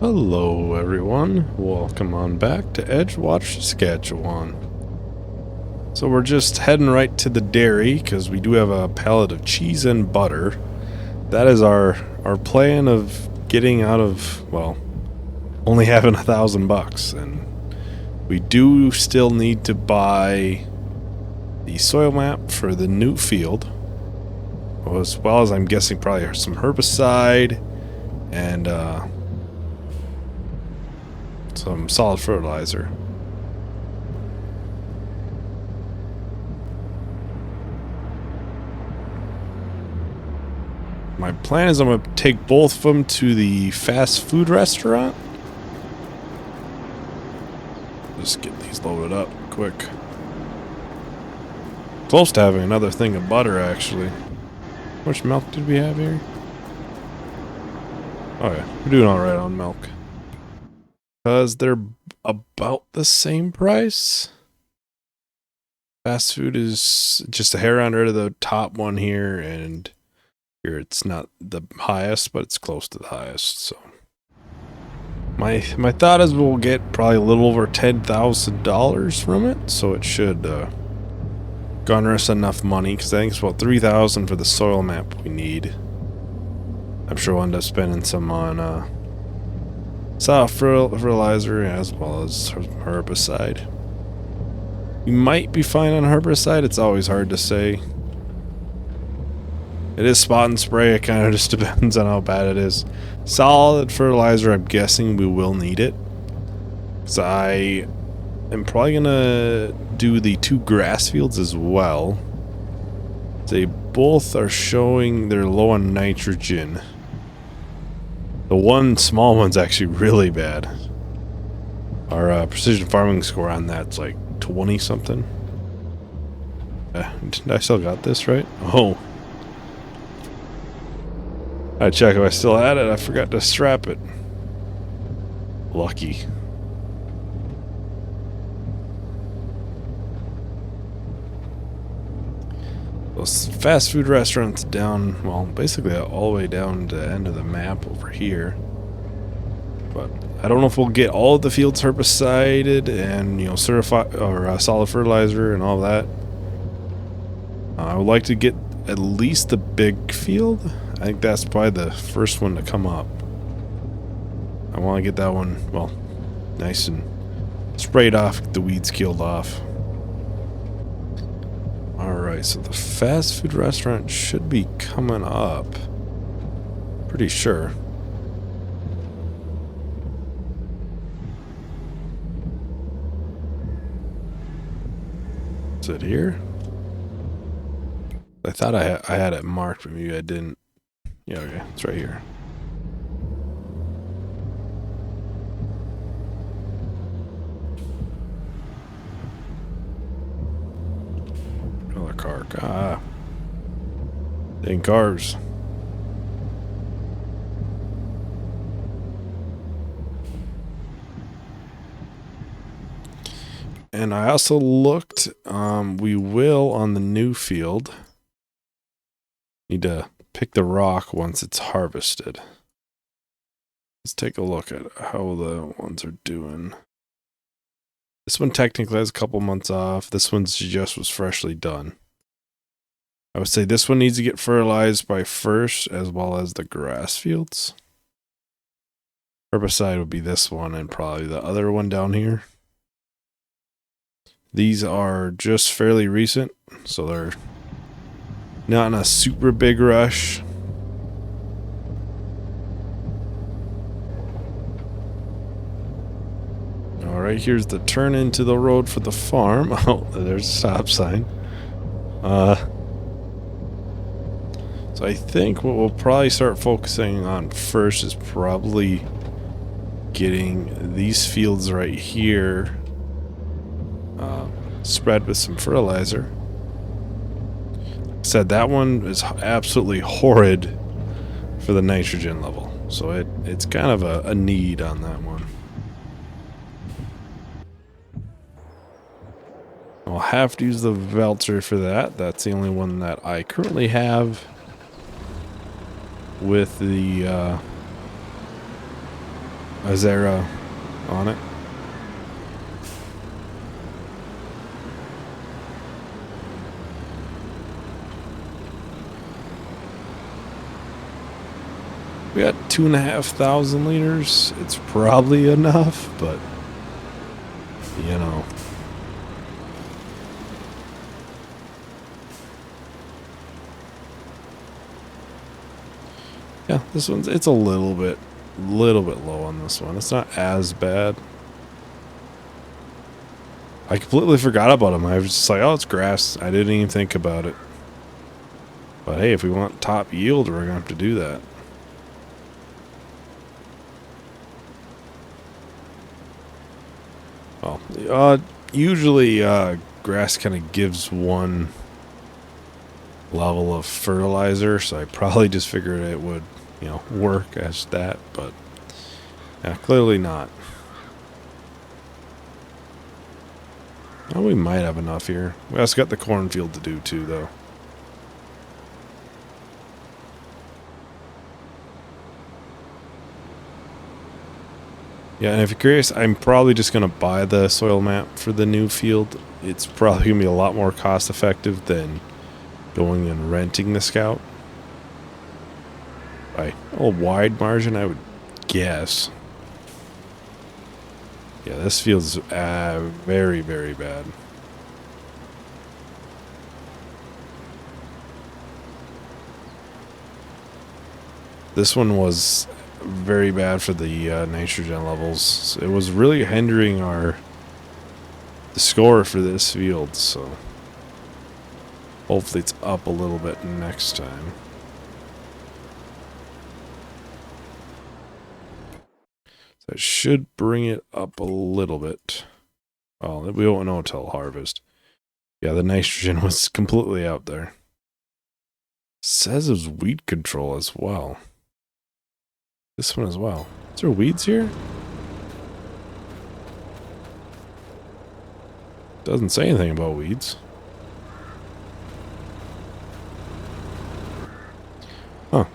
Hello everyone, welcome on back to Edgewater Saskatchewan. So we're just heading right to the dairy because we do have a pallet of cheese and butter. That is our plan of getting out of, well, only having $1,000, and we do still need to buy the soil map for the new field, as well as I'm guessing probably some herbicide and some solid fertilizer. My plan is I'm going to take both of them to the fast food restaurant. Just get these loaded up quick. Close to having another thing of butter, actually. How much milk did we have here? Oh yeah, we're doing alright on milk. Because they're about the same price. Fast food is just a hair under the top one here, and here it's not the highest, but it's close to the highest. So my thought is we'll get probably a little over $10,000 from it, so it should garner us enough money, because I think it's about $3,000 for the soil map we need. I'm sure we'll end up spending some on soft fertilizer as well as herbicide. We might be fine on herbicide, it's always hard to say. It is spot and spray, it kind of just depends on how bad it is. Solid fertilizer, I'm guessing we will need it. So I am probably going to do the 2 grass fields as well. They both are showing they're low on nitrogen. The one small one's actually really bad. Our precision farming score on that's like 20 something. I still got this, right? Oh. I check if I still had it. I forgot to strap it. Lucky. Those fast food restaurants down, well, basically all the way down to the end of the map over here. But I don't know if we'll get all of the fields herbicided and, you know, certified or solid fertilizer and all that. I would like to get at least the big field. I think that's probably the first one to come up. I want to get that one, well, nice and sprayed off, get the weeds killed off. Alright, so the fast food restaurant should be coming up. Pretty sure. Is it here? I thought I had it marked, but maybe I didn't. Yeah, okay, it's right here. Another car. Ah. Dang cars. And I also looked, we will on the new field need to pick the rock once it's harvested. Let's take a look at how the ones are doing. This one technically has a couple months off. This one's just was freshly done. I would say this one needs to get fertilized by first, as well as the grass fields. Herbicide would be this one and probably the other one down here. These are just fairly recent, so they're not in a super big rush. Alright, here's the turn into the road for the farm. Oh, there's a stop sign. So I think what we'll probably start focusing on first is probably getting these fields right here spread with some fertilizer. Said that one is absolutely horrid for the nitrogen level, so it's kind of a need on that one. I'll have to use the Velter for that. That's the only one that I currently have with the Is there on it? We got 2,500 liters. It's probably enough, but you know. Yeah, this one's, it's a little bit low on this one. It's not as bad. I completely forgot about them. I was just like, oh, it's grass. I didn't even think about it. But hey, if we want top yield, we're gonna have to do that. Well, usually grass kind of gives one level of fertilizer, so I probably just figured it would, you know, work as that, but yeah, clearly not. Oh, we might have enough here. We also got the cornfield to do too, though. Yeah, and if you're curious, I'm probably just going to buy the soil map for the new field. It's probably going to be a lot more cost effective than going and renting the scout. By a wide margin, I would guess. Yeah, this feels very, very bad. This one was very bad for the nitrogen levels. It was really hindering the score for this field, so hopefully it's up a little bit next time. That should bring it up a little bit. Well, we won't know until harvest. Yeah, the nitrogen was completely out there. Says it was weed control as well. This one as well. Is there weeds here? Doesn't say anything about weeds. Huh.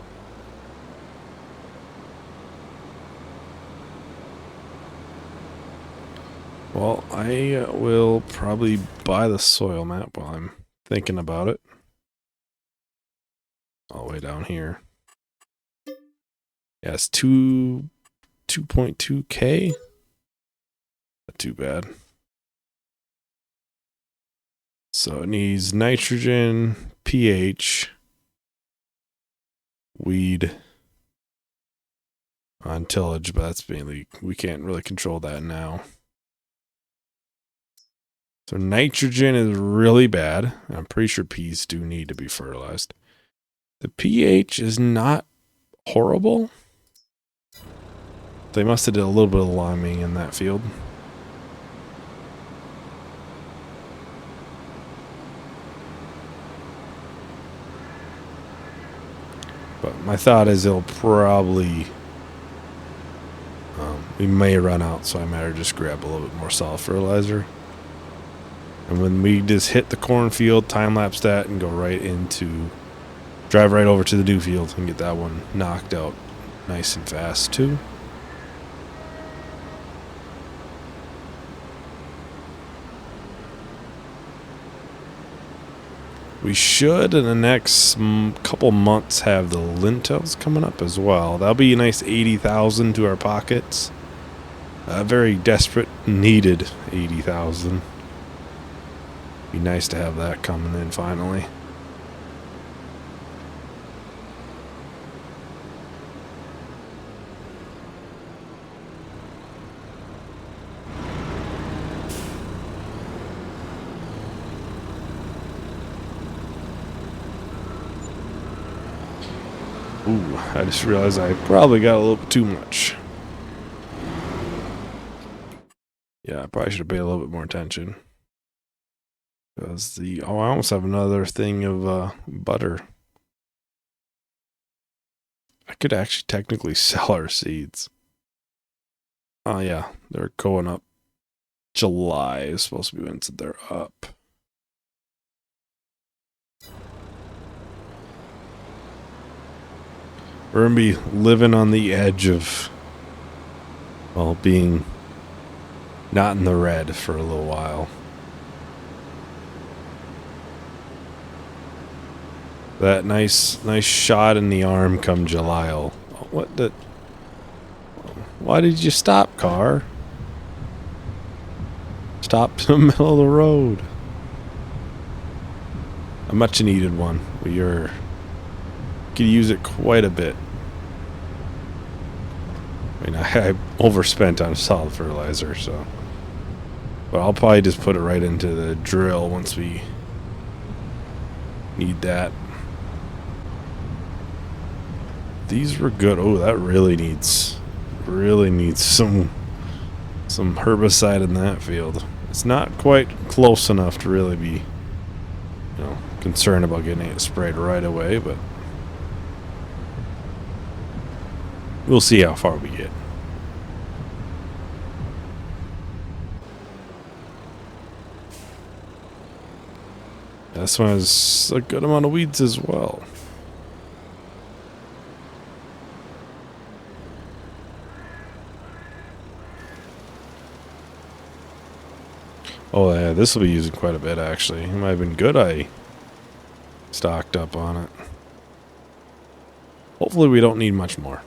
Well, I will probably buy the soil map while I'm thinking about it. All the way down here. Yeah, it's 2.2K. Not too bad. So it needs nitrogen, pH, weed, on tillage, but that's mainly, we can't really control that now. So nitrogen is really bad. I'm pretty sure peas do need to be fertilized. The pH is not horrible. They must have did a little bit of liming in that field. But my thought is it'll probably, we may run out, so I might just grab a little bit more solid fertilizer. And when we just hit the cornfield, time-lapse that, and go right into, drive right over to the new field and get that one knocked out nice and fast too. We should, in the next couple months, have the lentils coming up as well. That'll be a nice 80,000 to our pockets. A very desperate, needed 80,000. Be nice to have that coming in finally. Ooh, I just realized I probably got a little bit too much. Yeah, I probably should have paid a little bit more attention. Because I almost have another thing of butter. I could actually technically sell our seeds. Oh yeah, they're going up. July is supposed to be when they're up. We're gonna be living on the edge of well, being not in the red for a little while. That nice shot in the arm come July. What the? Why did you stop, car? Stop in the middle of the road. A much needed one. We could use it quite a bit. I mean, I overspent on solid fertilizer, so. But I'll probably just put it right into the drill once we need that. These were good. Oh, that really needs some herbicide in that field. It's not quite close enough to really be, concerned about getting it sprayed right away, but we'll see how far we get. This one has a good amount of weeds as well. Oh yeah, this will be using quite a bit actually. It might have been good I stocked up on it. Hopefully we don't need much more.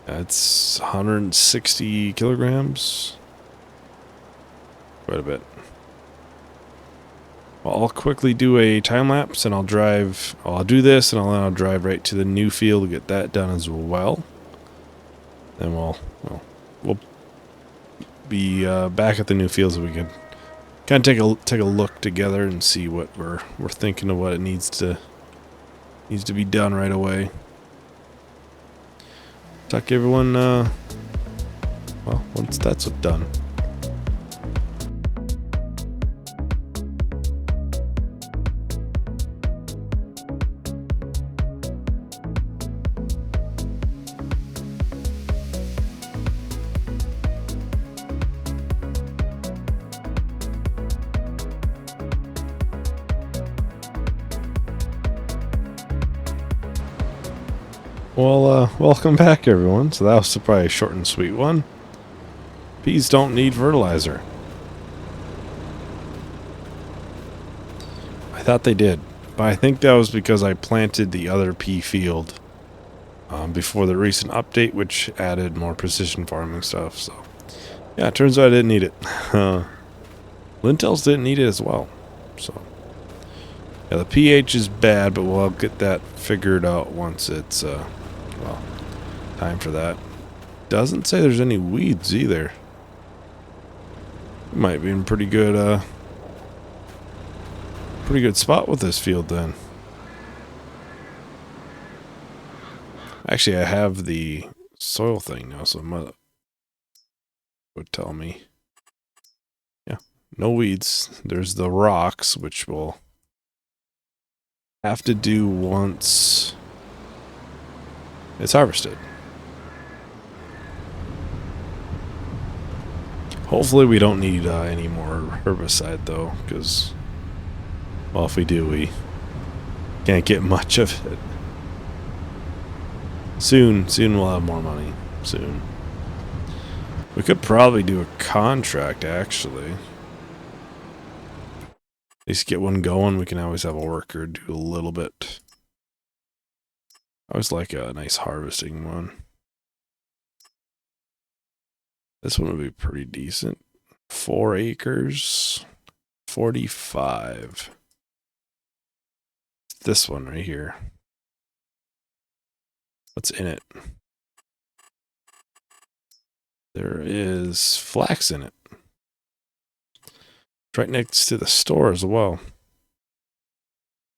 That's 160 kilograms. Quite a bit. Well, I'll quickly do a time lapse and I'll do this and I'll drive right to the new field to get that done as well. Then we'll be back at the new field so we can kind of take a look together and see what we're thinking of what it needs to be done right away. Talk to everyone. Well, once that's done. Well, welcome back, everyone. So that was probably a short and sweet one. Peas don't need fertilizer. I thought they did, but I think that was because I planted the other pea field before the recent update, which added more precision farming stuff. So, yeah, it turns out I didn't need it. Lentils didn't need it as well. So, yeah, the pH is bad, but we'll get that figured out once it's time for that. Doesn't say there's any weeds either. Might be in pretty good spot with this field then. Actually, I have the soil thing now, so my would tell me. Yeah, no weeds. There's the rocks, which we'll have to do once it's harvested. Hopefully we don't need any more herbicide though, because, well, if we do, we can't get much of it. Soon we'll have more money. Soon. We could probably do a contract, actually. At least get one going. We can always have a worker do a little bit. I always like a nice harvesting one. This one would be pretty decent. 4 acres. 45. This one right here. What's in it? There is flax in it. It's right next to the store as well.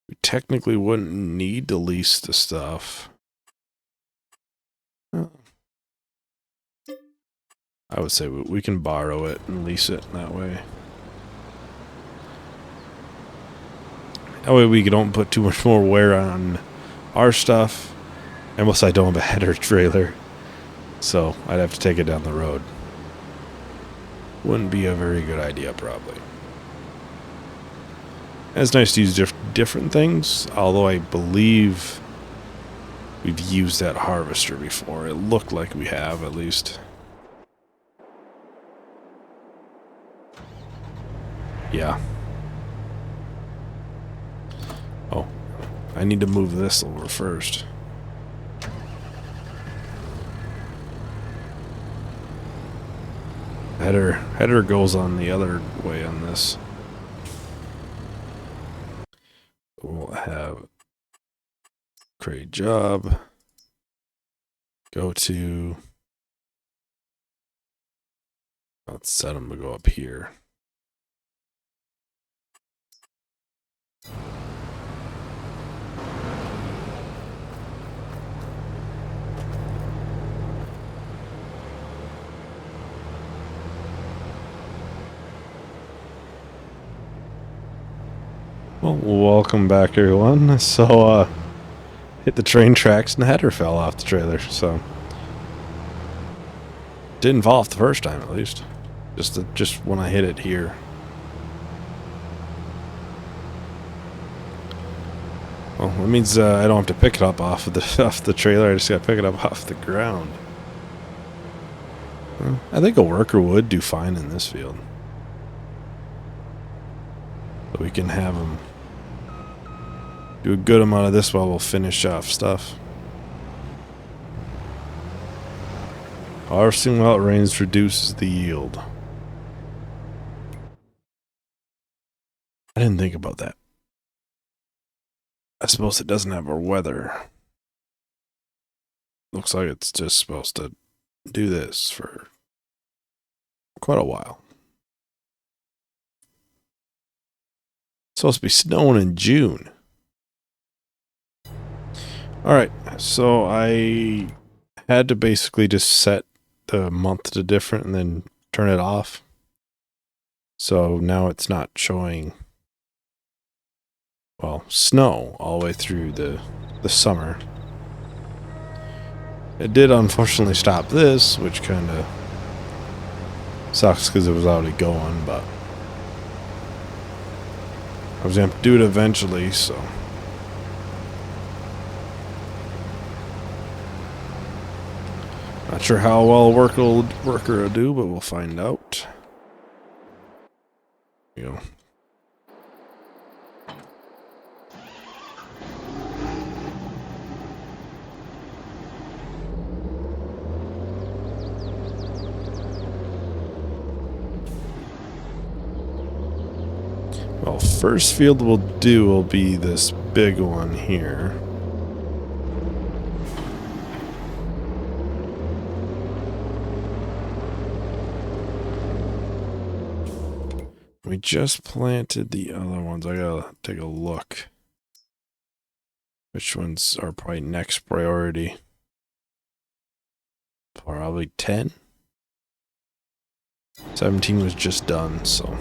We technically wouldn't need to lease the stuff. I would say we can borrow it and lease it that way. That way we don't put too much more wear on our stuff. Unless I don't have a header trailer. So I'd have to take it down the road. Wouldn't be a very good idea, probably. And it's nice to use different things, although I believe we've used that harvester before. It looked like we have, at least. Yeah. Oh, I need to move this over first. Header goes on the other way on this. We'll have create job. Go to. Let's set them to go up here. Well, welcome back, everyone. So, hit the train tracks and the header fell off the trailer, so. Didn't fall off the first time, at least. Just when I hit it here. Well, that means I don't have to pick it up off the trailer. I just got to pick it up off the ground. Well, I think a worker would do fine in this field. So we can have them do a good amount of this while we'll finish off stuff. Harvesting while it rains reduces the yield. I didn't think about that. I suppose it doesn't have our weather. Looks like it's just supposed to do this for quite a while. It's supposed to be snowing in June. Alright, so I had to basically just set the month to different and then turn it off. So now it's not showing, well, snow all the way through the summer. It did unfortunately stop this, which kind of sucks because it was already going, but I was going to do it eventually, so. Not sure how well a worker will do, but we'll find out. There you go. Well, first field we'll do will be this big one here. We just planted the other ones. I gotta take a look. Which ones are probably next priority? Probably 10. 17 was just done, so.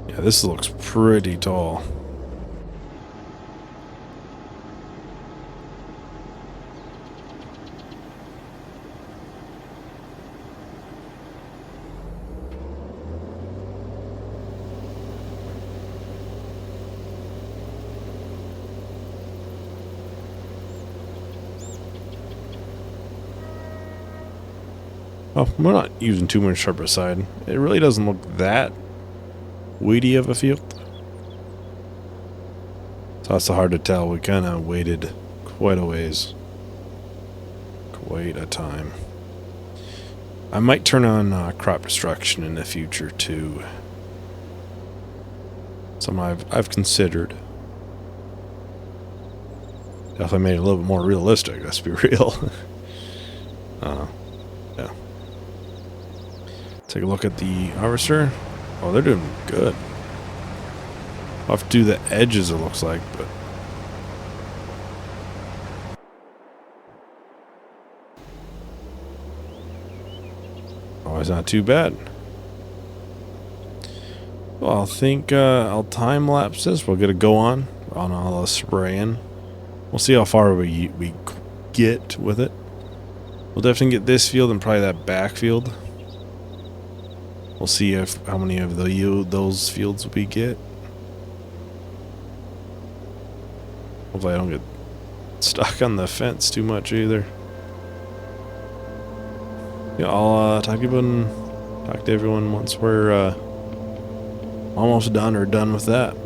Yeah, this looks pretty tall. Oh, we're not using too much herbicide. It really doesn't look that weedy of a field. So that's hard to tell. We kind of waited quite a ways. Quite a time. I might turn on crop destruction in the future too. Something I've considered. Definitely made it a little bit more realistic, let's be real. Yeah. Take a look at the harvester. Oh, they're doing good. I'll have to do the edges, it looks like, but. Oh, it's not too bad. Well, I think I'll time lapse this. We'll get a go on all the spraying. We'll see how far we get with it. We'll definitely get this field and probably that back field. We'll see how many of those fields we get. Hopefully I don't get stuck on the fence too much either. Yeah, I'll talk to everyone once we're almost done or done with that.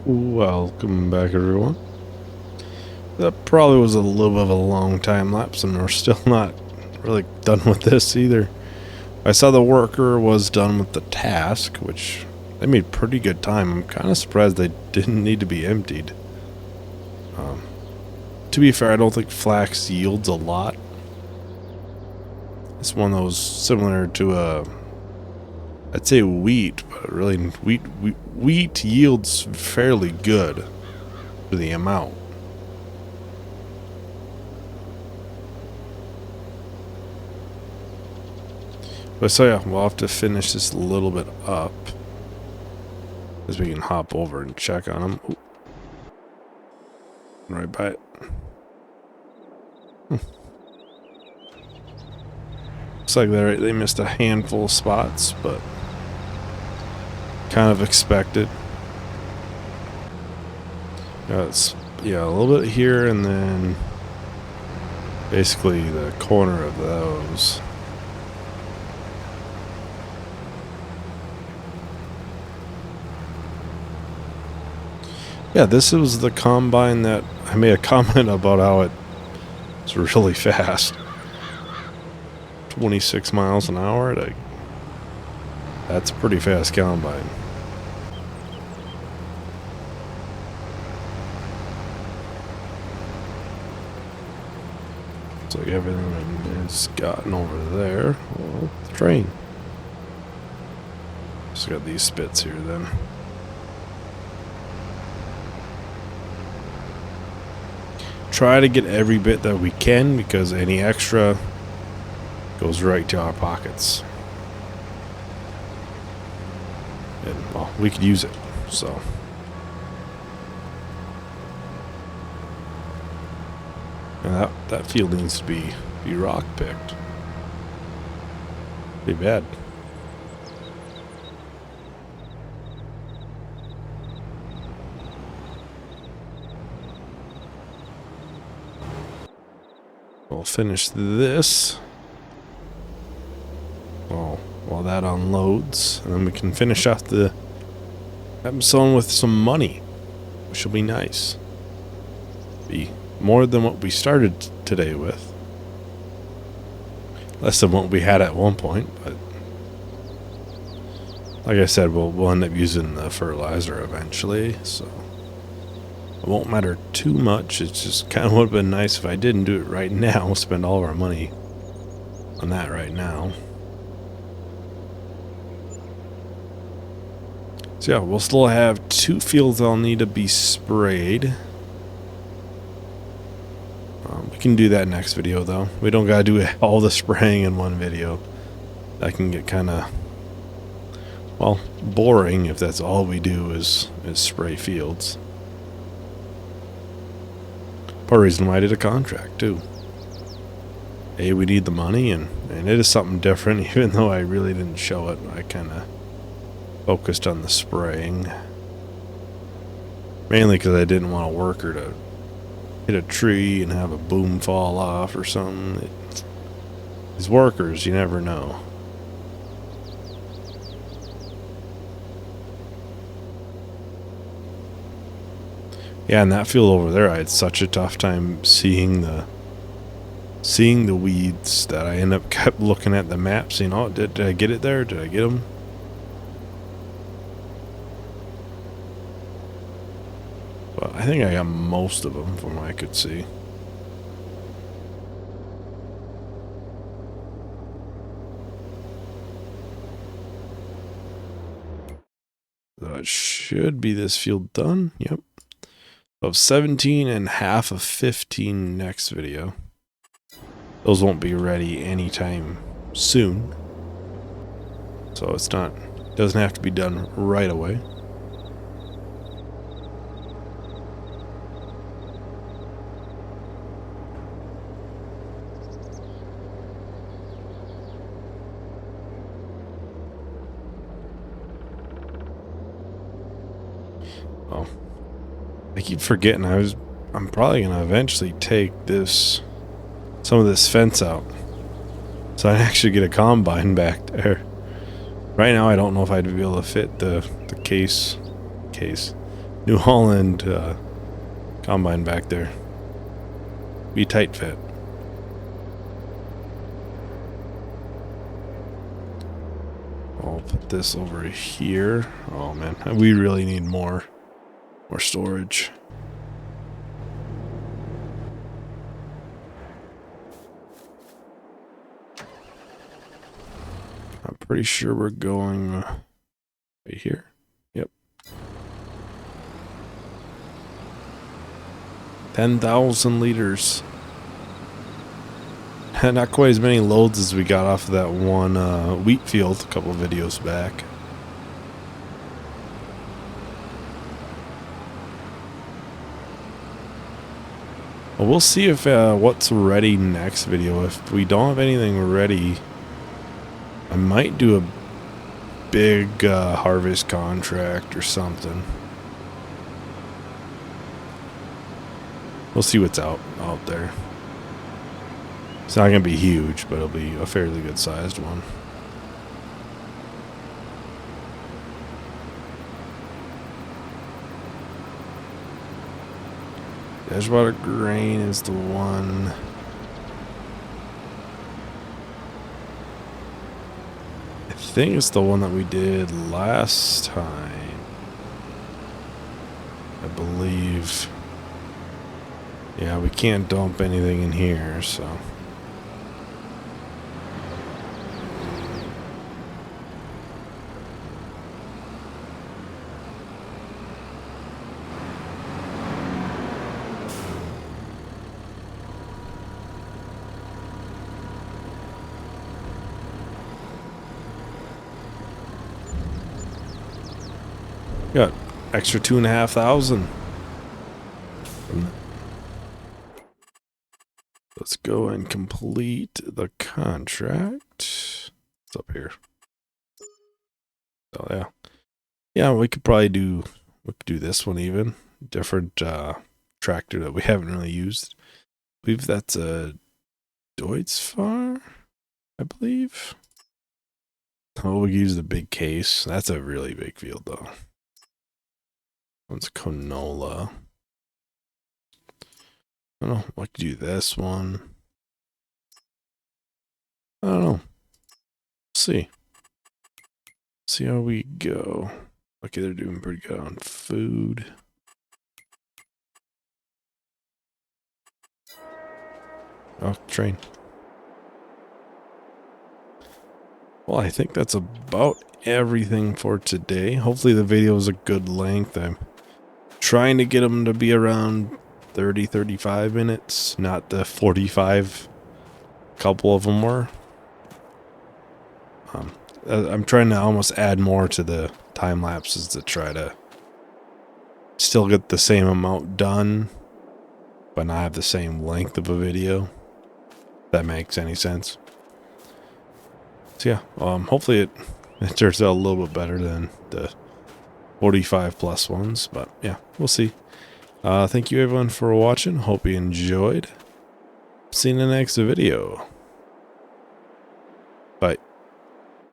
Welcome back, everyone. That probably was a little bit of a long time lapse, and we're still not really done with this either. I saw the worker was done with the task, which they made pretty good time. I'm kind of surprised they didn't need to be emptied. To be fair, I don't think flax yields a lot. It's one of those similar to I'd say wheat, but really wheat yields fairly good for the amount. But so yeah, we'll have to finish this a little bit up as we can hop over and check on them. Ooh. Right by it. Looks like they missed a handful of spots, but kind of expected. It's a little bit here, and then basically the corner of those. Yeah, this was the combine that I made a comment about how it's really fast. 26 miles an hour. That's a pretty fast combine. Looks like everything is gotten over there. Well, the train. Just got these spits here then. Try to get every bit that we can, because any extra goes right to our pockets. And, well, we could use it, so. And that field needs to be rock picked. Pretty bad. We'll finish this. Well, while that unloads, and then we can finish off the episode with some money, which will be nice. Be more than what we started today with. Less than what we had at one point, but like I said, we'll end up using the fertilizer eventually, so it won't matter too much. It's just kind of would have been nice if I didn't do it right now, spend all of our money on that right now. So yeah, we'll still have 2 fields that'll need to be sprayed. We can do that next video though. We don't gotta do all the spraying in one video. That can get kind of, well, boring if that's all we do is spray fields. Part of the reason why I did a contract too. A, we need the money, and it is something different. Even though I really didn't show it, I kind of focused on the spraying. Mainly because I didn't want a worker to hit a tree and have a boom fall off or something. These workers, you never know. Yeah, in that field over there, I had such a tough time seeing the weeds that I ended up kept looking at the map, saying, "Oh, did I get it there? Did I get them?" But I think I got most of them from what I could see. So it should be this field done. Yep. Of 17 and half of 15 next video. Those won't be ready anytime soon. So it doesn't have to be done right away. Oh, I keep forgetting I'm probably gonna eventually take some of this fence out, so I actually get a combine back there. Right now I don't know if I'd be able to fit the case New Holland combine back there. Be tight fit. I'll put this over here. Oh man, we really need more storage. I'm pretty sure we're going right here. Yep. 10,000 liters. Not quite as many loads as we got off of that one wheat field a couple of videos back. Well, we'll see if what's ready next video. If we don't have anything ready, I might do a big harvest contract or something. We'll see what's out there. It's not going to be huge, but it'll be a fairly good sized one. Edgewater grain is the one. I think it's the one that we did last time. I believe. Yeah, we can't dump anything in here, so. Got extra 2,500. Let's go and complete the contract. It's up here. Oh yeah. Yeah, we could do this one even. Different tractor that we haven't really used. I believe that's a Deutz-Fahr, I believe. Oh, we use the big case. That's a really big field though. One's canola. I don't know. I could do this one. I don't know. See how we go. Okay, they're doing pretty good on food. Oh, train. Well, I think that's about everything for today. Hopefully the video is a good length. I'm trying to get them to be around 30-35 minutes, not the 45 couple of them were. I'm trying to almost add more to the time lapses to try to still get the same amount done, but not have the same length of a video. If that makes any sense. So yeah, hopefully it turns out a little bit better than the 45 plus ones, but yeah, we'll see. Thank you everyone for watching. Hope you enjoyed. See you in the next video.